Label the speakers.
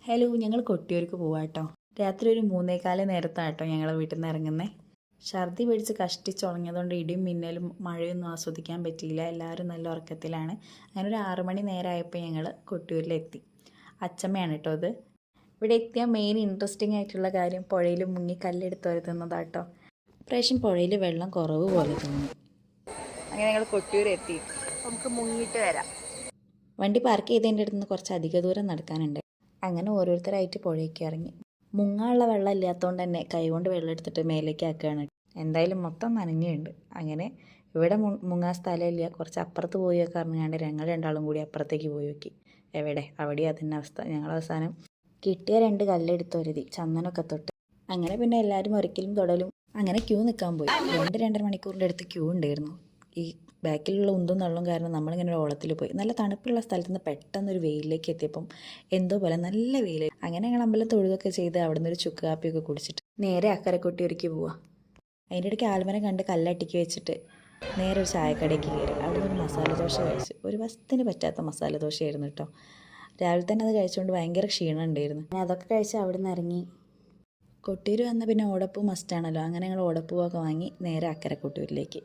Speaker 1: Hello, ഞങ്ങൾ കൊട്ടിയൂർക്ക് പോവാട്ടോ. രാത്രി ഒരു 3:15 നേരത്താട്ടോ ഞങ്ങൾ വീട്ടിൽ നിന്ന് ഇറങ്ങുന്നത്. ഛർദി പിടിച്ച് കഷ്ടിച്ചുറങ്ങിയതുകൊണ്ട് ഇടിയും മിന്നലും മഴയൊന്നും ആസ്വദിക്കാൻ പറ്റിയില്ല. എല്ലാവരും നല്ല ഉറക്കത്തിലാണ്. അങ്ങനെ ഒരു 6 മണി നേരമായപ്പോൾ ഞങ്ങൾ കൊട്ടിയൂരിലെത്തി. അച്ചമ്മയാണ് കേട്ടോ അത്. ഇവിടെ എത്തിയ മെയിൻ ഇൻട്രസ്റ്റിംഗ് ആയിട്ടുള്ള കാര്യം പുഴയിൽ മുങ്ങി കല്ലെടുത്ത് വരുത്തുന്നതാട്ടോ. ഇപ്രാവശ്യം പുഴയിൽ വെള്ളം കുറവ് പോലെ തോന്നി. അങ്ങനെ ഞങ്ങൾ കൊട്ടിയൂർ എത്തി. നമുക്ക് മുങ്ങിയിട്ട് വരാം. വണ്ടി പാർക്ക് ചെയ്തതിൻ്റെ അടുത്ത് നിന്ന് കുറച്ച് അധിക ദൂരം നടക്കാനുണ്ട്. അങ്ങനെ ഓരോരുത്തരായിട്ട് പുഴയ്ക്ക് ഇറങ്ങി. മുങ്ങാനുള്ള വെള്ളം ഇല്ലാത്തതുകൊണ്ട് തന്നെ കൈകൊണ്ട് വെള്ളം എടുത്തിട്ട് മേലേക്ക് ആക്കുകയാണ്. എന്തായാലും മൊത്തം നനഞ്ഞുണ്ട്. അങ്ങനെ ഇവിടെ മുങ്ങാൻ സ്ഥലമില്ല, കുറച്ച് അപ്പുറത്ത് പോയി ഒക്കെ അറിഞ്ഞാണ്ട് ഞങ്ങൾ രണ്ടാളും കൂടി അപ്പുറത്തേക്ക് പോയി നോക്കി. എവിടെ അവിടെ അതിൻ്റെ അവസ്ഥ. ഞങ്ങൾ അവസാനം കിട്ടിയ 2 കല്ലെടുത്ത് ഒരുതി ചന്ദനമൊക്കെ തൊട്ട്. അങ്ങനെ പിന്നെ എല്ലാവരും ഒരിക്കലും തൊടലും അങ്ങനെ ക്യൂ നിൽക്കാൻ പോയി. 2-2.5 മണിക്കൂറിൻ്റെ അടുത്ത് ക്യൂ ഉണ്ടായിരുന്നു. ഈ ബാക്കിലുള്ള ഉന്തും തള്ളും കാരണം നമ്മളിങ്ങനെ ഒരു ഓളത്തിൽ പോയി. നല്ല തണുപ്പുള്ള സ്ഥലത്ത് നിന്ന് പെട്ടെന്നൊരു വെയിലേക്ക് എത്തിയപ്പം എന്തോ പോലെ നല്ല വെയിൽ. അങ്ങനെ ഞങ്ങൾ അമ്പലം തൊഴുതൊക്കെ ചെയ്ത് അവിടെ നിന്ന് ഒരു ചുക്ക് കാപ്പിയൊക്കെ കുടിച്ചിട്ട് നേരെ അക്കരെ കൊട്ടിയൂർക്ക് പോവാം. അതിൻ്റെ ഇടയ്ക്ക് ആൽമരം കണ്ട് കല്ലട്ടിക്ക് വെച്ചിട്ട് നേരെ ഒരു ചായക്കടയ്ക്ക് കയറി. അവിടെ നിന്ന് ഒരു മസാല ദോശ കഴിച്ചു. ഒരു വശത്തിന് പറ്റാത്ത മസാല ദോശയായിരുന്നു കേട്ടോ. രാവിലെ തന്നെ അത് കഴിച്ചുകൊണ്ട് ഭയങ്കര ക്ഷീണം ഉണ്ടായിരുന്നു. അതൊക്കെ കഴിച്ച് അവിടെ നിന്ന് ഇറങ്ങി. കൊട്ടിയൂർ വന്നാൽ പിന്നെ ഓടപ്പൂ മസ്റ്റാണല്ലോ. അങ്ങനെ ഞങ്ങൾ ഓടപ്പൂവൊക്കെ വാങ്ങി നേരെ അക്കരെ കൊട്ടിയൂരിലേക്ക്.